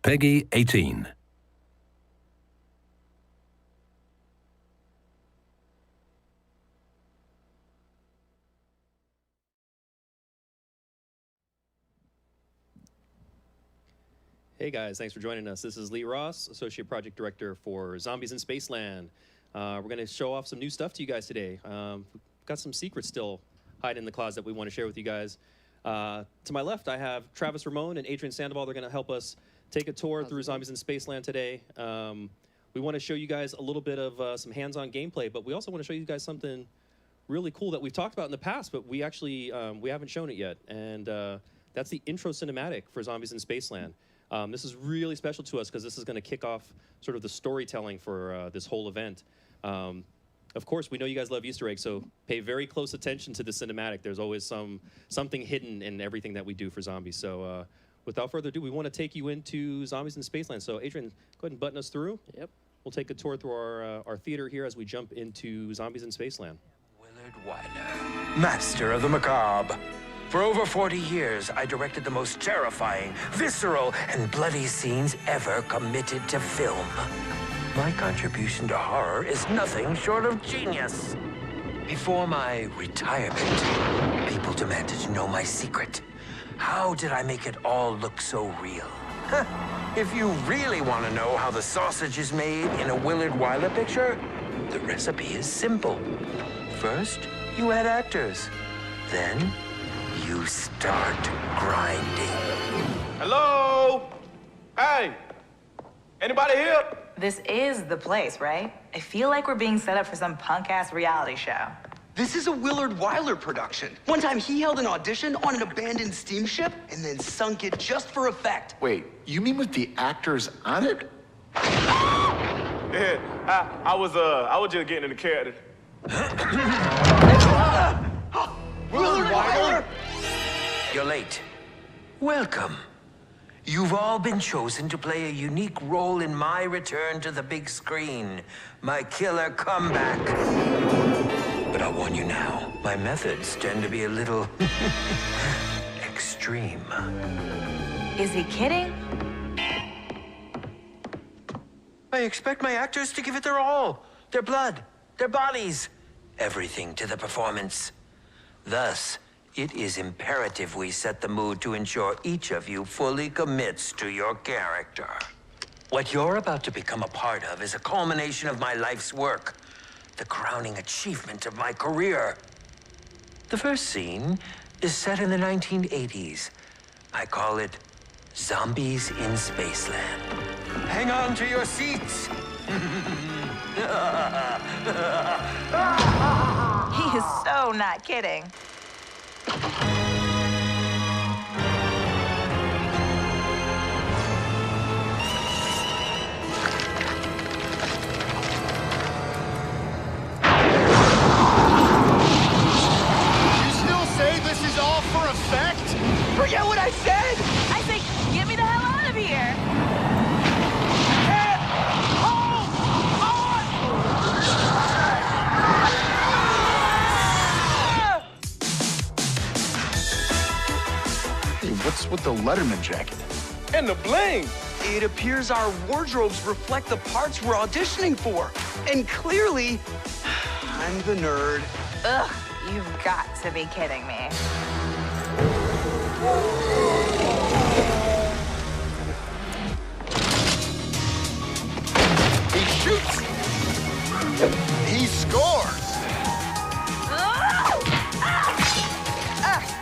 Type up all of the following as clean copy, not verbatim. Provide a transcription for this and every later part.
Peggy 18. Hey guys, thanks for joining us. This is Lee Ross, Associate Project Director for Zombies in Spaceland. We're going to show off some new stuff to you guys today. We've got some secrets still hiding in the closet that we want to share with you guys. To my left, I have Travis Ramon and Adrian Sandoval. They're going to help us take a tour through Zombies in Spaceland today. We want to show you guys a little bit of some hands-on gameplay, but we also want to show you guys something really cool that we've talked about in the past, but we actually we haven't shown it yet. And that's the intro cinematic for Zombies in Spaceland. This is really special to us because this is going to kick off sort of the storytelling for this whole event. Of course, we know you guys love Easter eggs, so pay very close attention to the cinematic. There's always something hidden in everything that we do for Zombies. So without further ado, we want to take you into Zombies in Spaceland. So Adrian, go ahead and button us through. Yep. We'll take a tour through our theater here as we jump into Zombies in Spaceland. Willard Wyler, master of the macabre. For over 40 years, I directed the most terrifying, visceral, and bloody scenes ever committed to film. My contribution to horror is nothing short of genius. Before my retirement, people demanded to know my secret. How did I make it all look so real? If you really want to know how the sausage is made in a Willard Wyler picture, the recipe is simple. First, you add actors. Then, you start grinding. Hello? Hey, anybody here? This is the place, right? I feel like we're being set up for some punk-ass reality show. This is a Willard Wyler production. One time he held an audition on an abandoned steamship and then sunk it just for effect. Wait, you mean with the actors on it? Yeah, I was just getting in the character. Willard Wyler? You're late. Welcome. You've all been chosen to play a unique role in my return to the big screen, my killer comeback. But I'll warn you now, my methods tend to be a little extreme. Is he kidding? I expect my actors to give it their all, their blood, their bodies, everything to the performance. Thus, it is imperative we set the mood to ensure each of you fully commits to your character. What you're about to become a part of is a culmination of my life's work, the crowning achievement of my career. The first scene is set in the 1980s. I call it Zombies in Spaceland. Hang on to your seats. He is so not kidding. Forget what I said! I say, get me the hell out of here! Hey, what's with the Letterman jacket? And the bling! It appears our wardrobes reflect the parts we're auditioning for. And clearly, I'm the nerd. Ugh, you've got to be kidding me. He shoots! He scores!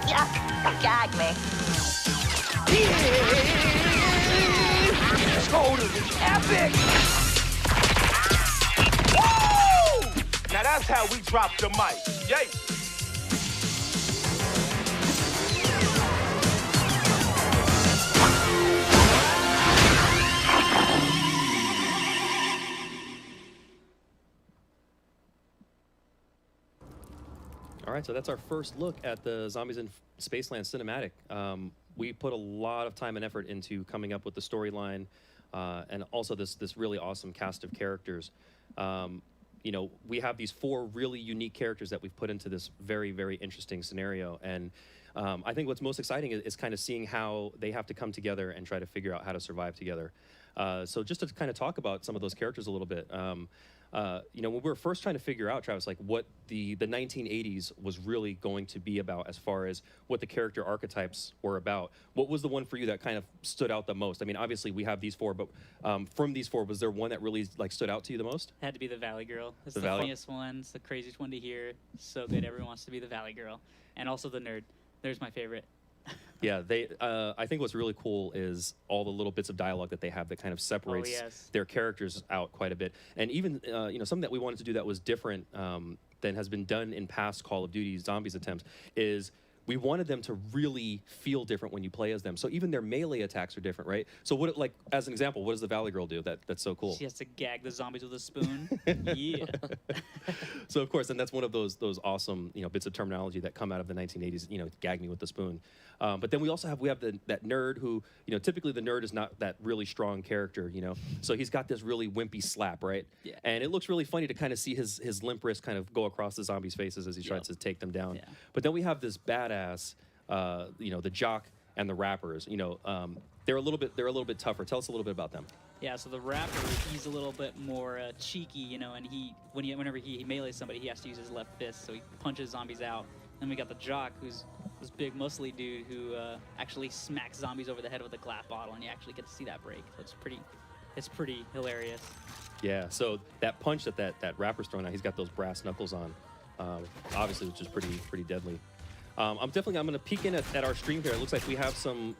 Yuck, gag me. Totally epic! Woo! Now that's how we drop the mic. Yay! All right, so that's our first look at the Zombies in Spaceland cinematic. We put a lot of time and effort into coming up with the storyline and also this really awesome cast of characters. You know, we have these 4 really unique characters that we've put into this very, very interesting scenario. And I think what's most exciting is kind of seeing how they have to come together and try to figure out how to survive together. So just to kind of talk about some of those characters a little bit. You know, when we were first trying to figure out, Travis, like what the 1980s was really going to be about as far as what the character archetypes were about, what was the one for you that kind of stood out the most? I mean, obviously we have these four, but from these four, was there one that really like stood out to you the most? Had to be the Valley Girl. It's the Valley- funniest one. It's the craziest one to hear. So good. Everyone wants to be the Valley Girl. And also the nerd. There's my favorite. Yeah, they. I think what's really cool is all the little bits of dialogue that they have that kind of separates yes. their characters out quite a bit. And even you know, something that we wanted to do that was different than has been done in past Call of Duty Zombies attempts is we wanted them to really feel different when you play as them. So even their melee attacks are different, right? So what, like as an example, what does the Valley Girl do? That's so cool. She has to gag the zombies with a spoon. Yeah. So of course, and that's one of those awesome bits of terminology that come out of the 1980s. You know, gag me with the spoon. But then we also have that nerd who typically the nerd is not that really strong character. So he's got this really wimpy slap, right? Yeah. And it looks really funny to kind of see his limp wrist kind of go across the zombies' faces as he tries to take them down. Yeah. But then we have this badass, the jock and the rappers. They're a little bit tougher. Tell us a little bit about them. Yeah, so the rapper, he's a little bit more cheeky, and whenever he melees somebody, he has to use his left fist, so he punches zombies out. Then we got the jock, who's this big muscly dude who actually smacks zombies over the head with a glass bottle, and you actually get to see that break. So it's pretty hilarious. Yeah. So that punch that rapper's throwing out, he's got those brass knuckles on, obviously, which is pretty deadly. I'm going to peek in at our stream here. It looks like we have some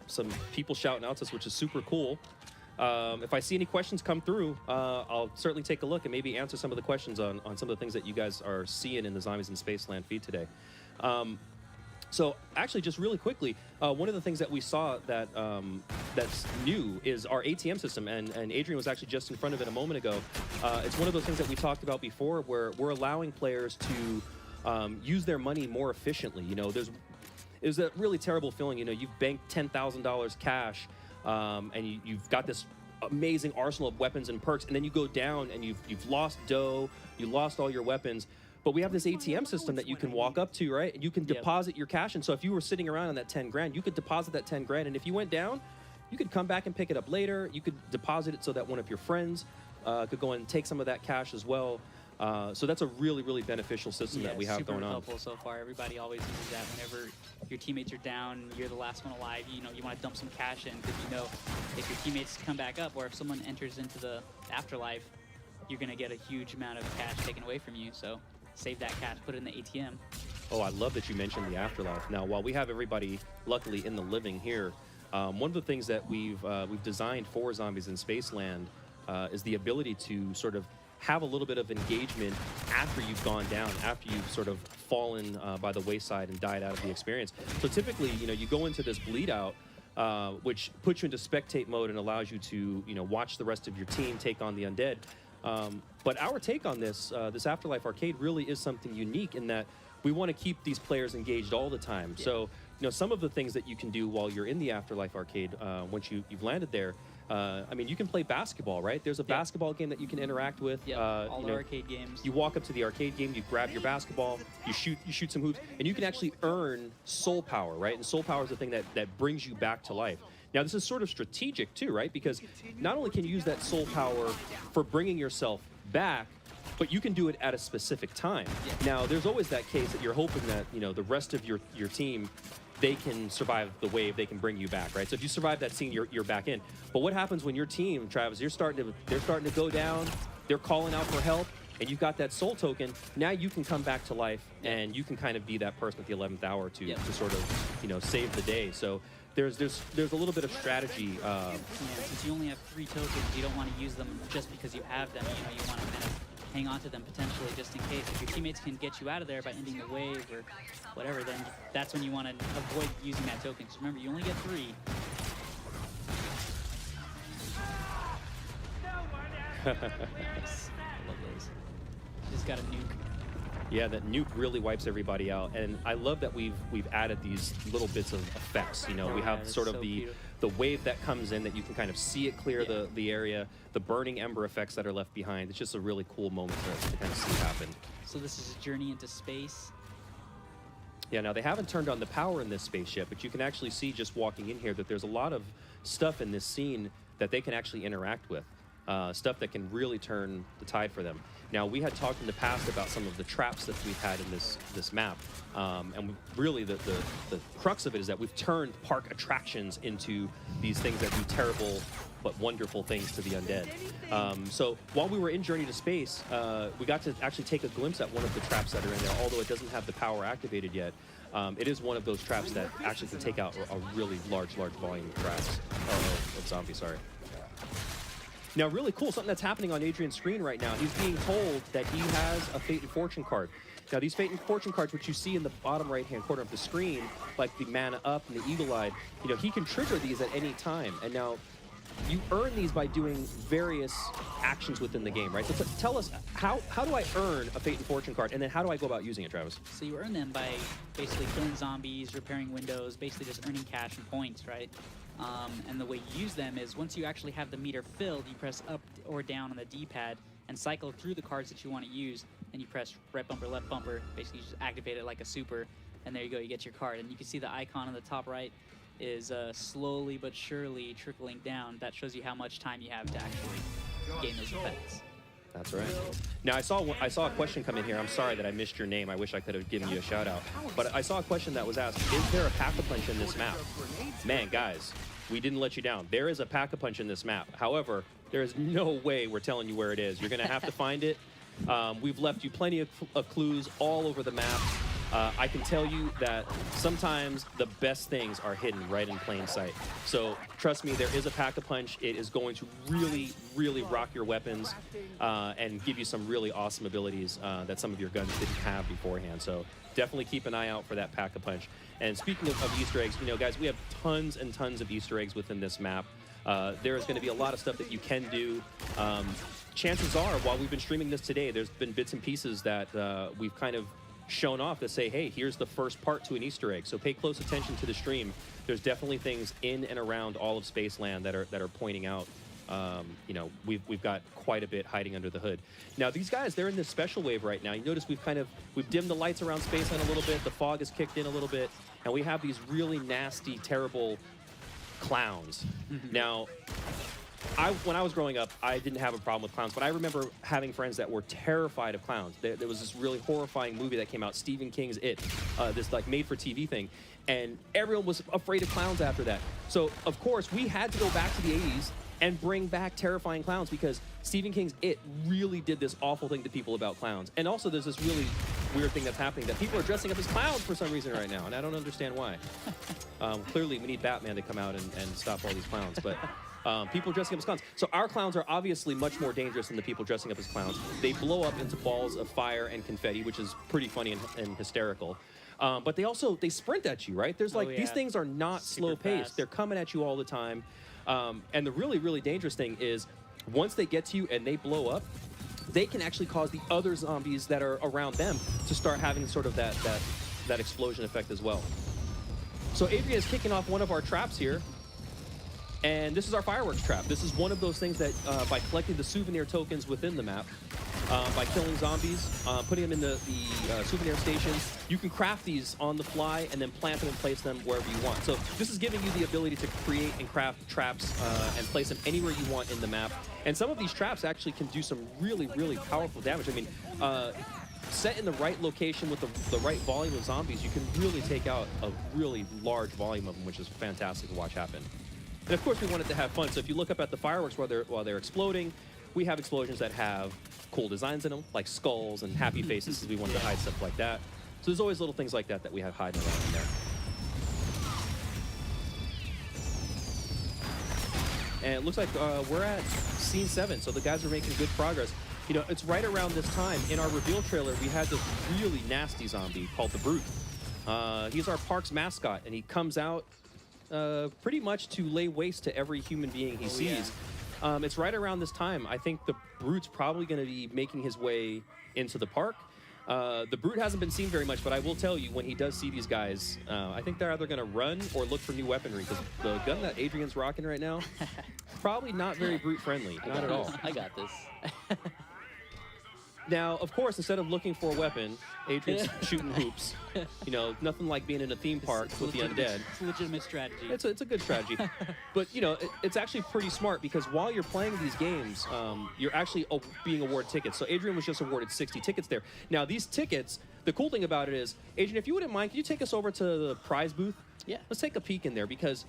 people shouting out to us, which is super cool. If I see any questions come through, I'll certainly take a look and maybe answer some of the questions on some of the things that you guys are seeing in the Zombies in Spaceland feed today. So actually, just really quickly, one of the things that we saw that's new is our ATM system, and Adrian was actually just in front of it a moment ago. It's one of those things that we talked about before, where we're allowing players to use their money more efficiently. There's a really terrible feeling. You've banked $10,000 cash, and you've got this amazing arsenal of weapons and perks, and then you go down and you've lost dough, you lost all your weapons. But we have this ATM system that you can walk up to, right? And you can deposit your cash. And so if you were sitting around on that 10 grand, you could deposit that 10 grand. And if you went down, you could come back and pick it up later. You could deposit it so that one of your friends could go and take some of that cash as well. So that's a really, really beneficial system that we have going on. Super helpful so far. Everybody always uses that whenever your teammates are down, you're the last one alive. You want to dump some cash in because if your teammates come back up or if someone enters into the afterlife, you're going to get a huge amount of cash taken away from you. So save that cash, put it in the ATM. Oh, I love that you mentioned the afterlife. Now, while we have everybody luckily in the living here, one of the things that we've designed for Zombies in Spaceland is the ability to sort of have a little bit of engagement after you've gone down, after you've sort of fallen by the wayside and died out of the experience. So typically, you go into this bleed out, which puts you into spectate mode and allows you to, watch the rest of your team take on the undead. But our take on this Afterlife Arcade really is something unique in that we want to keep these players engaged all the time. Yeah. So, some of the things that you can do while you're in the Afterlife Arcade, once you've landed there, you can play basketball, right? There's a basketball game that you can interact with. Yeah, all the arcade games. You walk up to the arcade game, you grab your basketball, you shoot some hoops, and you can actually earn soul power, right? And soul power is the thing that brings you back to life. Now, this is sort of strategic, too, right? Because not only can you use that soul power for bringing yourself back, but you can do it at a specific time. Yeah. Now, there's always that case that you're hoping that, the rest of your team, they can survive the wave, they can bring you back, right? So if you survive that scene, you're back in. But what happens when your team, Travis, they're starting to go down, they're calling out for help, and you've got that soul token, now you can come back to life, and you can kind of be that person at the 11th hour to sort of, save the day. So there's a little bit of strategy. Since you only have 3 tokens, you don't want to use them just because you have them. You want to kind of hang on to them potentially just in case. If your teammates can get you out of there by ending the wave or whatever, then that's when you want to avoid using that token. Because remember, you only get 3. Nice. I love those. Just got a nuke. Yeah, that nuke really wipes everybody out, and I love that we've added these little bits of effects. We have sort of the wave that comes in that you can kind of see it clear the area, the burning ember effects that are left behind. It's just a really cool moment to kind of see happen. So this is a journey into space. Yeah, now they haven't turned on the power in this spaceship, but you can actually see just walking in here that there's a lot of stuff in this scene that they can actually interact with. Stuff that can really turn the tide for them. Now, we had talked in the past about some of the traps that we've had in this map, and really the crux of it is that we've turned park attractions into these things that do terrible but wonderful things to the undead. So while we were in Journey to Space, we got to actually take a glimpse at one of the traps that are in there, although it doesn't have the power activated yet. It is one of those traps that actually can take out a really large volume of traps. Of zombies, sorry. Now, really cool, something that's happening on Adrian's screen right now. He's being told that he has a Fate and Fortune card. Now, these Fate and Fortune cards, which you see in the bottom right-hand corner of the screen, like the Mana Up and the Eagle-Eyed, you know, he can trigger these at any time. And now, you earn these by doing various actions within the game, right? So tell us, how do I earn a Fate and Fortune card, and then how do I go about using it, Travis? So you earn them by basically killing zombies, repairing windows, basically just earning cash and points, right? And the way you use them is once you actually have the meter filled, you press up or down on the D-pad and cycle through the cards that you want to use, and you press right bumper, left bumper, basically you just activate it like a super, and there you go, you get your card. And you can see the icon on the top right is slowly but surely trickling down. That shows you how much time you have to actually gain those effects. That's right. Now, I saw a question come in here. I'm sorry that I missed your name. I wish I could have given you a shout out. But I saw a question that was asked, is there a Pack-a-Punch in this map? Man, guys, we didn't let you down. There is a Pack-a-Punch in this map. However, there is no way we're telling you where it is. You're going to have to find it. We've left you plenty of clues all over the map. I can tell you that sometimes the best things are hidden right in plain sight. So trust me, there is a Pack-a-Punch. It is going to really, really rock your weapons and give you some really awesome abilities that some of your guns didn't have beforehand. So definitely keep an eye out for that Pack-a-Punch. And speaking of Easter eggs, you know, guys, we have tons and tons of Easter eggs within this map. There is going to be a lot of stuff that you can do. Chances are, while we've been streaming this today, there's been bits and pieces that we've kind of shown off to say, hey, here's the first part to an Easter egg. So pay close attention to the stream. There's definitely things in and around all of Spaceland that are pointing out. You know, we've got quite a bit hiding under the hood. Now, these guys, they're in this special wave right now. You notice we've dimmed the lights around Spaceland a little bit. The fog has kicked in a little bit, and we have these really nasty, terrible clowns. Now, when I was growing up, I didn't have a problem with clowns, but I remember having friends that were terrified of clowns. There was this really horrifying movie that came out, Stephen King's It, this like made-for-TV thing, and everyone was afraid of clowns after that. So, of course, we had to go back to the 80s and bring back terrifying clowns because Stephen King's It really did this awful thing to people about clowns. And also, there's this really weird thing that's happening that people are dressing up as clowns for some reason right now, and I don't understand why. Clearly, we need Batman to come out and stop all these clowns, but people dressing up as clowns. So our clowns are obviously much more dangerous than the people dressing up as clowns. They blow up into balls of fire and confetti, which is pretty funny and hysterical. But they sprint at you, right? There's these things are not slow paced. They're coming at you all the time. And the really, really dangerous thing is once they get to you and they blow up, they can actually cause the other zombies that are around them to start having sort of that explosion effect as well. So Adrian is kicking off one of our traps here. And this is our fireworks trap. This is one of those things that by collecting the souvenir tokens within the map, by killing zombies, putting them in the souvenir stations, you can craft these on the fly and then plant them and place them wherever you want. So this is giving you the ability to create and craft traps and place them anywhere you want in the map. And some of these traps actually can do some really, really powerful damage. I mean, set in the right location with the right volume of zombies, you can really take out a really large volume of them, which is fantastic to watch happen. And of course, we wanted to have fun. So if you look up at the fireworks while they're exploding, we have explosions that have cool designs in them, like skulls and happy faces, because we wanted to hide stuff like that. So there's always little things like that that we have hiding around in there. And it looks like we're at scene 7, so the guys are making good progress. You know, it's right around this time. In our reveal trailer, we had this really nasty zombie called the Brute. He's our park's mascot, and he comes out pretty much to lay waste to every human being he sees. Yeah. It's right around this time. I think the Brute's probably going to be making his way into the park. The Brute hasn't been seen very much, but I will tell you, when he does see these guys, I think they're either going to run or look for new weaponry, because the gun that Adrian's rocking right now, probably not very Brute friendly. Not at all. I got this. Now, of course, instead of looking for a weapon, Adrian's shooting hoops. You know, nothing like being in a theme park with the undead. It's a legitimate strategy. It's a good strategy. But, you know, it's actually pretty smart because while you're playing these games, you're actually being awarded tickets. So Adrian was just awarded 60 tickets there. Now, these tickets, the cool thing about it is, Adrian, if you wouldn't mind, can you take us over to the prize booth? Yeah. Let's take a peek in there because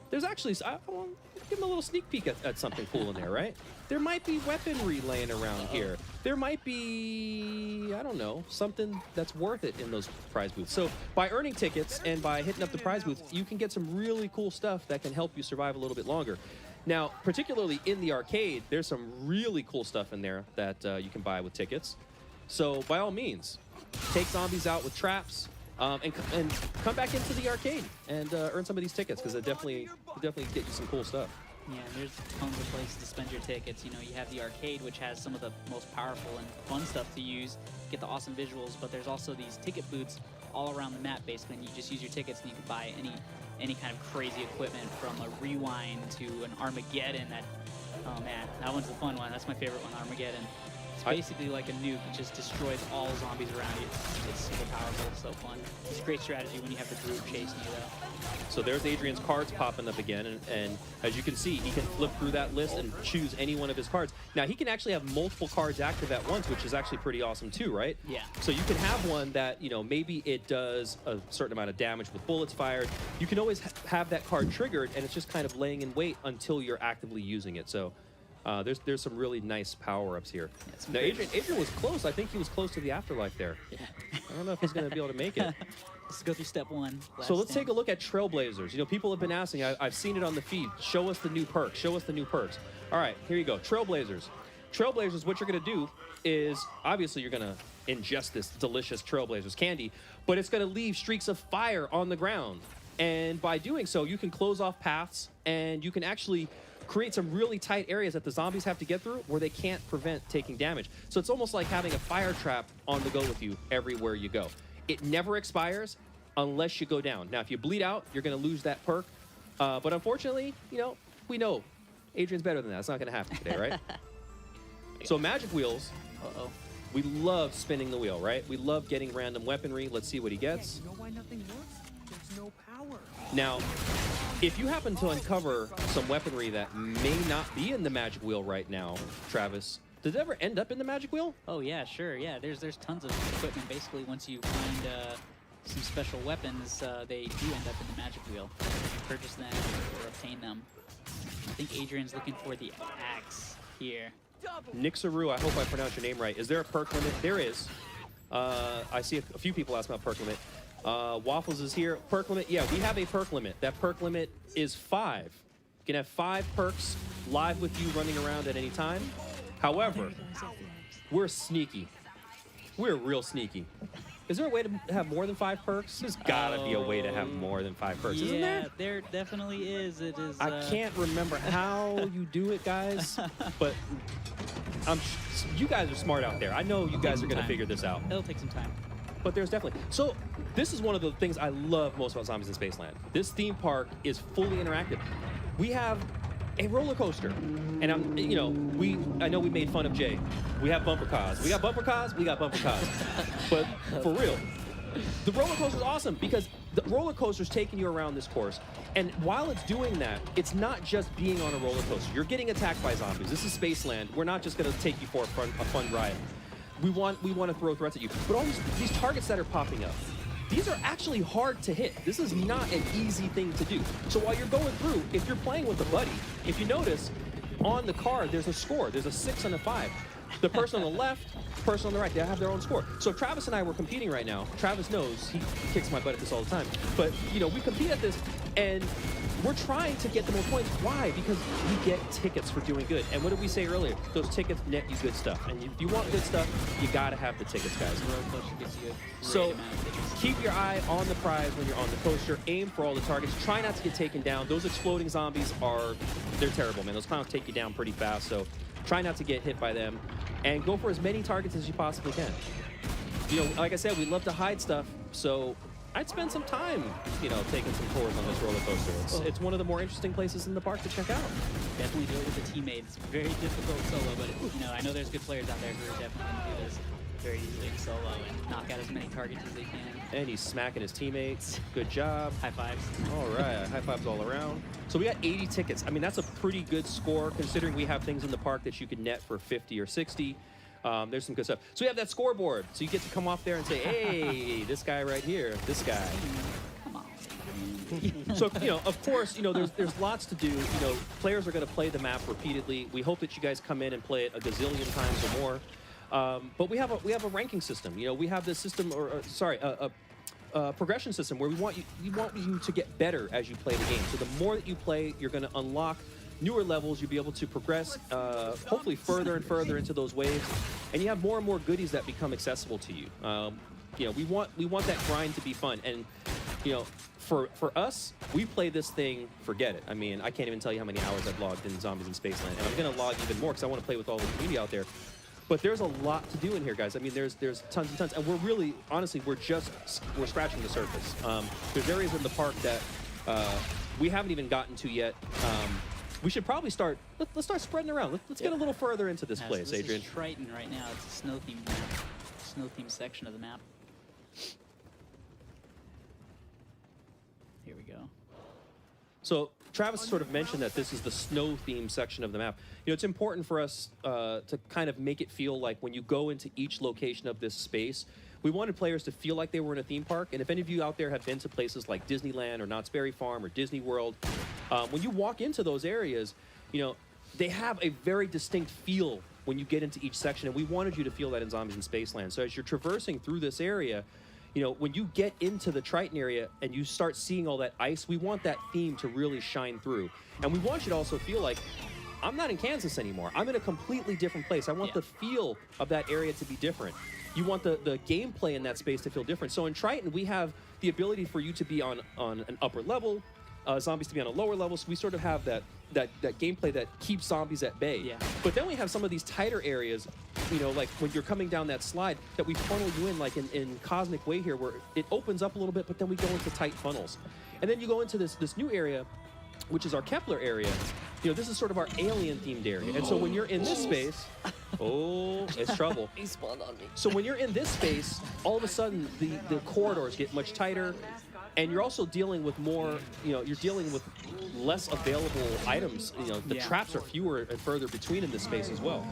there's actually, I'll give him a little sneak peek at something cool in there, right? There might be weaponry laying around here. There might be, I don't know, something that's worth it in those prize booths. So by earning tickets and by hitting up the prize booth, you can get some really cool stuff that can help you survive a little bit longer. Now, particularly in the arcade, there's some really cool stuff in there that you can buy with tickets. So by all means, take zombies out with traps. And come back into the arcade and earn some of these tickets because it definitely get you some cool stuff. Yeah, there's tons of places to spend your tickets. You know, you have the arcade, which has some of the most powerful and fun stuff to use, get the awesome visuals, but there's also these ticket booths all around the map, basically, and you just use your tickets and you can buy any kind of crazy equipment from a rewind to an Armageddon. Oh man, that one's the fun one. That's my favorite one, Armageddon. It's basically like a nuke. It just destroys all zombies around you. It's super powerful, so fun. It's a great strategy when you have the group chasing you, though. So there's Adrian's cards popping up again, and as you can see, he can flip through that list and choose any one of his cards. Now, he can actually have multiple cards active at once, which is actually pretty awesome too, right? Yeah. So you can have one that, you know, maybe it does a certain amount of damage with bullets fired. You can always have that card triggered, and it's just kind of laying in wait until you're actively using it. So there's some really nice power-ups here. Now, Adrian was close. I think he was close to the afterlife there. Yeah. I don't know if he's going to be able to make it. Let's go through step one. So let's take a look at Trailblazers. You know, people have been asking. I've seen it on the feed. Show us the new perks. Show us the new perks. All right, here you go. Trailblazers. Trailblazers, what you're going to do is, obviously, you're going to ingest this delicious Trailblazers candy, but it's going to leave streaks of fire on the ground. And by doing so, you can close off paths, and you can actually create some really tight areas that the zombies have to get through where they can't prevent taking damage. So it's almost like having a fire trap on the go with you everywhere you go. It never expires unless you go down. Now, if you bleed out, you're going to lose that perk. But unfortunately, you know, we know Adrian's better than that. It's not going to happen today, right? So magic wheels. Uh-oh. We love spinning the wheel, right? We love getting random weaponry. Let's see what he gets. You know why nothing works? There's no power. Now, if you happen to uncover some weaponry that may not be in the magic wheel right now, Travis, does it ever end up in the magic wheel? Oh yeah, sure. Yeah, there's tons of equipment. Basically, once you find some special weapons, they do end up in the magic wheel. You purchase them or obtain them. I think Adrian's looking for the axe here. Nixaru, I hope I pronounced your name right. Is there a perk limit? There is. I see a few people ask about perk limit. Waffles is here. Perk limit. Yeah, we have a perk limit. That perk limit is 5. You can have 5 perks live with you running around at any time. However, we're sneaky. We're real sneaky. Is there a way to have more than 5 perks? There's gotta be a way to have more than 5 perks, isn't there? Yeah, there definitely is. It is. I can't remember how you do it, guys, but you guys are smart out there. I know you guys are gonna figure this out. It'll take some time. But there's definitely. So this is one of the things I love most about Zombies in Spaceland. This theme park is fully interactive. We have a roller coaster, and I know we made fun of Jay. We have bumper cars. We got bumper cars. We got bumper cars. But for real, the roller coaster is awesome because the roller coaster's taking you around this course, and while it's doing that, it's not just being on a roller coaster. You're getting attacked by zombies. This is Spaceland. We're not just going to take you for a fun ride. We want to throw threats at you. But all these targets that are popping up, these are actually hard to hit. This is not an easy thing to do. So while you're going through, if you're playing with a buddy, if you notice, on the card, there's a score. There's a 6 and a 5. The person on the left, person on the right, they have their own score. So if Travis and I were competing right now, Travis knows, he kicks my butt at this all the time. But, you know, we compete at this, and we're trying to get the more points. Why? Because we get tickets for doing good. And what did we say earlier? Those tickets net you good stuff. And if you want good stuff, you gotta have the tickets, guys. The roller coaster gives you a great So amount of tickets. keep your eye on the prize when you're on the coaster. Aim for all the targets. Try not to get taken down. Those exploding zombies they're terrible, man. Those clowns take you down pretty fast. So try not to get hit by them. And go for as many targets as you possibly can. You know, like I said, we love to hide stuff. So I'd spend some time, you know, taking some tours on this roller coaster. It's one of the more interesting places in the park to check out. Definitely do it with a teammate. It's very difficult solo, but you know, I know there's good players out there who are definitely going to do very easily in solo and knock out as many targets as they can. And he's smacking his teammates. Good job. High fives. All right, high fives all around. So we got 80 tickets. I mean, that's a pretty good score considering we have things in the park that you can net for 50 or 60. There's some good stuff. So we have that scoreboard. So you get to come off there and say, hey, this guy right here, this guy. Come on. So, you know, of course, you know, there's lots to do. You know, players are going to play the map repeatedly. We hope that you guys come in and play it a gazillion times or more. But we have a ranking system. You know, we have this system, a progression system where we want you to get better as you play the game. So the more that you play, you're going to unlock newer levels. You'll be able to progress, hopefully further and further into those waves, and you have more and more goodies that become accessible to you. You know, we want that grind to be fun, and you know, for us, we play this thing. Forget it. I mean, I can't even tell you how many hours I've logged in Zombies in Spaceland, and I'm going to log even more because I want to play with all the community out there. But there's a lot to do in here, guys. I mean, there's tons and tons, and we're really, honestly, we're scratching the surface. There's areas in the park that we haven't even gotten to yet. We should probably start. Let's start spreading around. Let's get a little further into this place, so this Adrian. is Triton right now. It's a snow themed map. Snow themed section of the map. Here we go. So Travis sort of mentioned that this is the snow themed section of the map. You know, it's important for us to kind of make it feel like when you go into each location of this space, we wanted players to feel like they were in a theme park. And if any of you out there have been to places like Disneyland or Knott's Berry Farm or Disney World, when you walk into those areas, you know, they have a very distinct feel when you get into each section. And we wanted you to feel that in Zombies in Spaceland. So as you're traversing through this area, you know, when you get into the Triton area and you start seeing all that ice, we want that theme to really shine through. And we want you to also feel like, I'm not in Kansas anymore. I'm in a completely different place. I want the feel of that area to be different. You want the gameplay in that space to feel different. So in Triton, we have the ability for you to be on an upper level, zombies to be on a lower level. So we sort of have that gameplay that keeps zombies at bay. Yeah. But then we have some of these tighter areas, you know, like when you're coming down that slide, that we funnel you in, like in Cosmic Way here, where it opens up a little bit, but then we go into tight funnels. And then you go into this new area, which is our Kepler area. You know, this is sort of our alien-themed area. And so when you're in this space, oh, it's trouble. He spawned on me. So when you're in this space, all of a sudden the corridors get much tighter, and you're also dealing with more, you know, you're dealing with less available items. You know, the traps are fewer and further between in this space as well.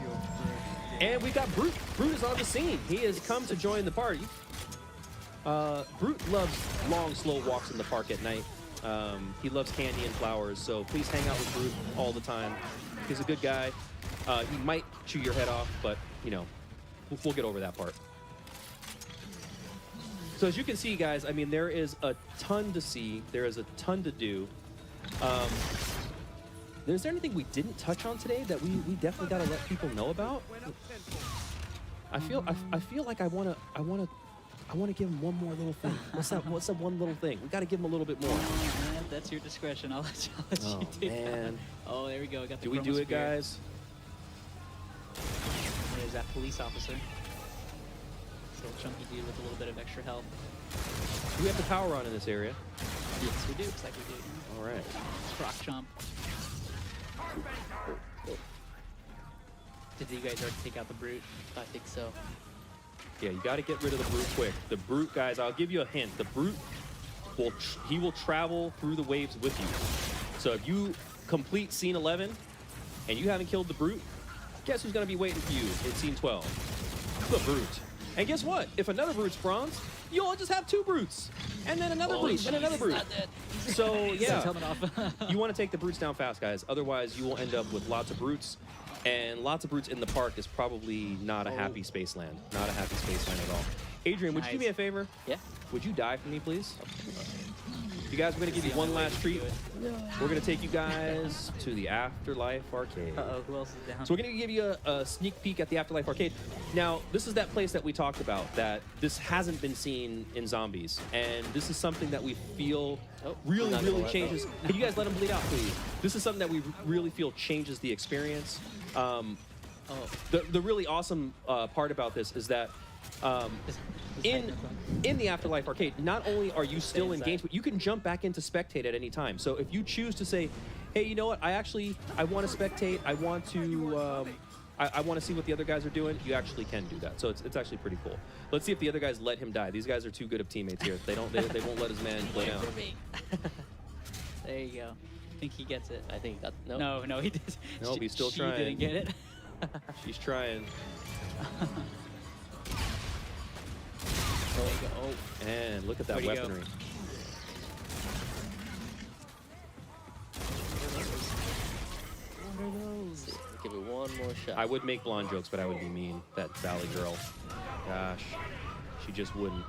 And we've got Brute. Brute is on the scene. He has come to join the party. Brute loves long, slow walks in the park at night. He loves candy and flowers, so please hang out with Brute all the time. He's a good guy. He might chew your head off, but, you know, we'll get over that part. So as you can see, guys, I mean, there is a ton to see. There is a ton to do. Is there anything we didn't touch on today that we definitely got to let people know about? I feel like I want to give him one more little thing. What's that one little thing? We got to give him a little bit more. That's your discretion. I'll let you do man. that. Oh, there we go. Got the Do we do it, guys? There's that police officer. This little chunky dude with a little bit of extra health. Do we have the power on in this area? Yes, we do. Looks like we do. All right. Croc chomp. Did you guys already take out the Brute? I think so. Yeah, you got to get rid of the Brute quick. The Brute, guys, I'll give you a hint. The Brute will travel through the waves with you. So if you complete scene 11 and you haven't killed the Brute, guess who's going to be waiting for you in scene 12? The Brute. And guess what? If another Brute spawns, you'll just have 2 Brutes. And then another Brute, and another Brute. So, yeah, you want to take the Brutes down fast, guys. Otherwise, you will end up with lots of Brutes. And lots of Brutes in the park is probably not a happy Spaceland. Not a happy Spaceland at all. Adrian, would you do me a favor? Yeah. Would you die for me, please? You guys, we're going to give you one last treat. We're going to take you guys to the Afterlife Arcade. Uh-oh, who else is down? So we're going to give you a sneak peek at the Afterlife Arcade. Now, this is that place that we talked about, that this hasn't been seen in Zombies. And this is something that we feel really changes. Can you guys let him bleed out, please? This is something that we really feel changes the experience. The really awesome part about this is that in the Afterlife Arcade, not only are you still engaged, but you can jump back into spectate at any time. So if you choose to say, hey, you know what, I want to spectate, I want to I want to see what the other guys are doing, you actually can do that. So it's actually pretty cool. Let's see if the other guys let him die. These guys are too good of teammates here. They won't let his man play down. There you go. I think he gets it. I think that No, he did. Nope, he's still she trying. didn't get it. She's trying. There you go. Oh. And look at that Where'd he go? weaponry. What are those? Give it one more shot. I would make blonde jokes, but I would be mean. That Valley girl. Gosh. She just wouldn't.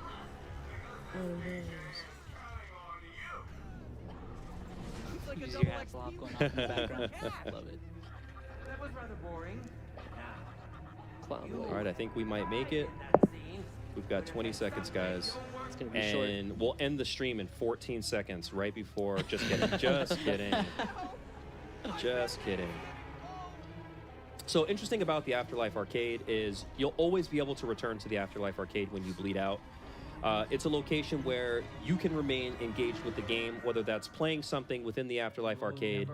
Use your Hasselhoff going off in the background. Love it. That was rather boring. Clown All blade. right, I think we might make it. We've got 20 seconds, guys. It's gonna be short. And we'll end the stream in 14 seconds, right before. Just kidding. Just kidding. Just kidding. So interesting about the Afterlife Arcade is you'll always be able to return to the Afterlife Arcade when you bleed out. It's a location where you can remain engaged with the game, whether that's playing something within the Afterlife Arcade,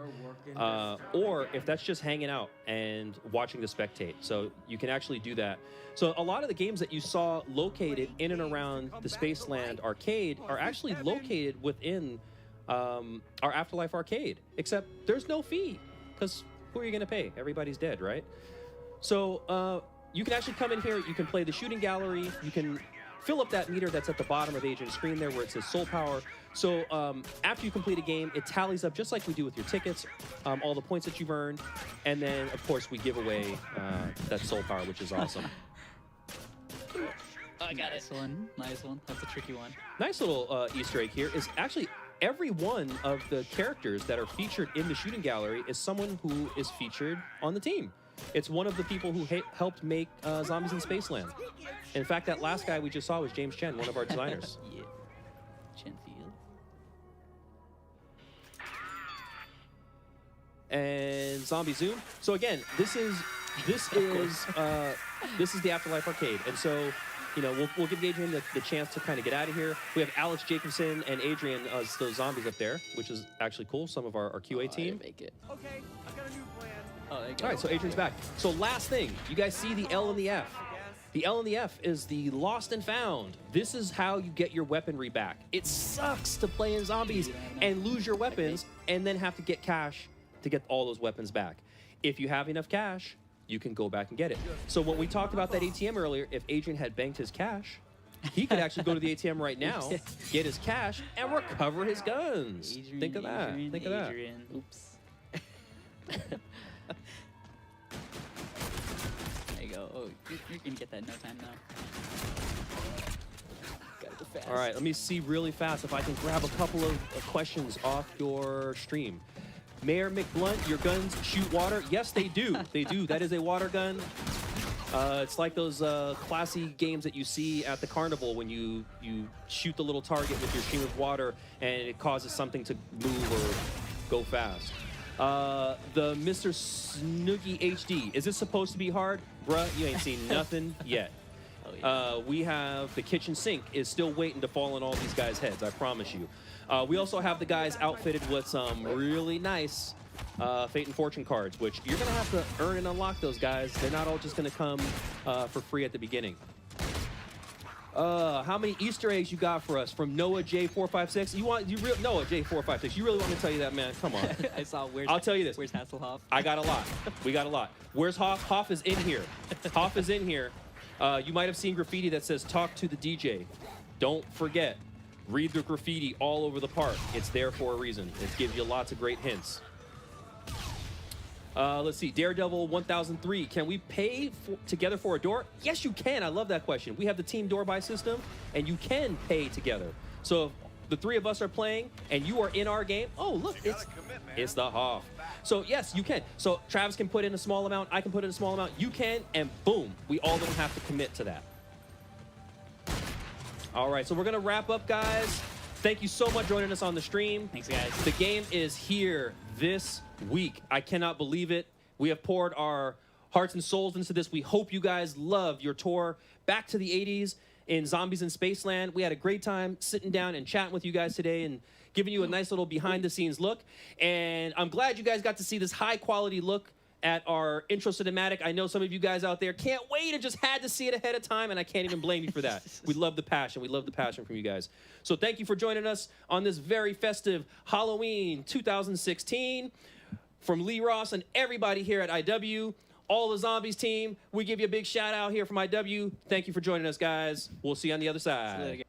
or if that's just hanging out and watching the spectate. So you can actually do that. So a lot of the games that you saw located in and around the Spaceland Arcade are actually located within our Afterlife Arcade, except there's no fee, because who are you going to pay? Everybody's dead, right? So you can actually come in here, you can play the shooting gallery, you can fill up that meter that's at the bottom of the agent's screen there where it says soul power. So after you complete a game, it tallies up just like we do with your tickets, all the points that you've earned, and then, of course, we give away that soul power, which is awesome. I got it. Nice one. That's a tricky one. Nice little Easter egg here is actually every one of the characters that are featured in the shooting gallery is someone who is featured on the team. It's one of the people who helped make Zombies in Spaceland. In fact, that last guy we just saw was James Chen, one of our designers. Yeah. Chenfield. And Zombie Zoom. So again, this is the Afterlife Arcade, and so we'll give Adrian the chance to kind of get out of here. We have Alex Jacobson and Adrian as those zombies up there, which is actually cool. Some of our QA team. Make it. Okay, I've got a new plan. Oh, there you go. All right, so Adrian's back. So last thing, you guys see the L and the F. The L and the F is the lost and found. This is how you get your weaponry back. It sucks to play in zombies and lose your weapons and then have to get cash to get all those weapons back. If you have enough cash, you can go back and get it. So when we talked about that ATM earlier, if Adrian had banked his cash, he could actually go to the ATM right now, get his cash, and recover his guns. Think of that. Think of that. Oops. There you go. Oh, you're gonna get that in no time now. Gotta go fast. All right, let me see really fast if I can grab a couple of questions off your stream. Mayor McBlunt, your guns shoot water? Yes, they do. They do. That is a water gun. It's like those classy games that you see at the carnival when you shoot the little target with your stream of water and it causes something to move or go fast. The Mr. Snooky HD. Is this supposed to be hard? Bruh, you ain't seen nothing yet. Oh, yeah. We have the kitchen sink is still waiting to fall on all these guys' heads, I promise you. We also have the guys outfitted with some really nice Fate and Fortune cards, which you're going to have to earn and unlock those guys. They're not all just going to come for free at the beginning. How many Easter eggs you got for us from Noah J456? Noah J456? You really want me to tell you that, man? Come on. I saw. I'll tell you this. Where's Hasselhoff? I got a lot. We got a lot. Where's Hoff? Hoff is in here. Hoff is in here. You might have seen graffiti that says "Talk to the DJ." Don't forget. Read the graffiti all over the park. It's there for a reason. It gives you lots of great hints. Let's see. Daredevil 1003. Can we pay together for a door? Yes, you can. I love that question. We have the team door buy system, and you can pay together. So if the three of us are playing, and you are in our game, oh, look, it's the Hoff. So, yes, you can. So Travis can put in a small amount. I can put in a small amount. You can, and boom. We all don't have to commit to that. All right, so we're going to wrap up, guys. Thank you so much for joining us on the stream. Thanks, guys. The game is here this week. I cannot believe it. We have poured our hearts and souls into this. We hope you guys love your tour back to the 80s in Zombies in Spaceland. We had a great time sitting down and chatting with you guys today and giving you a nice little behind-the-scenes look. And I'm glad you guys got to see this high-quality look at our intro cinematic. I know some of you guys out there can't wait and just had to see it ahead of time, and I can't even blame you for that. We love the passion. We love the passion from you guys. So thank you for joining us on this very festive Halloween 2016. From Lee Ross and everybody here at IW, all the Zombies team, we give you a big shout out here from IW. Thank you for joining us, guys. We'll see you on the other side.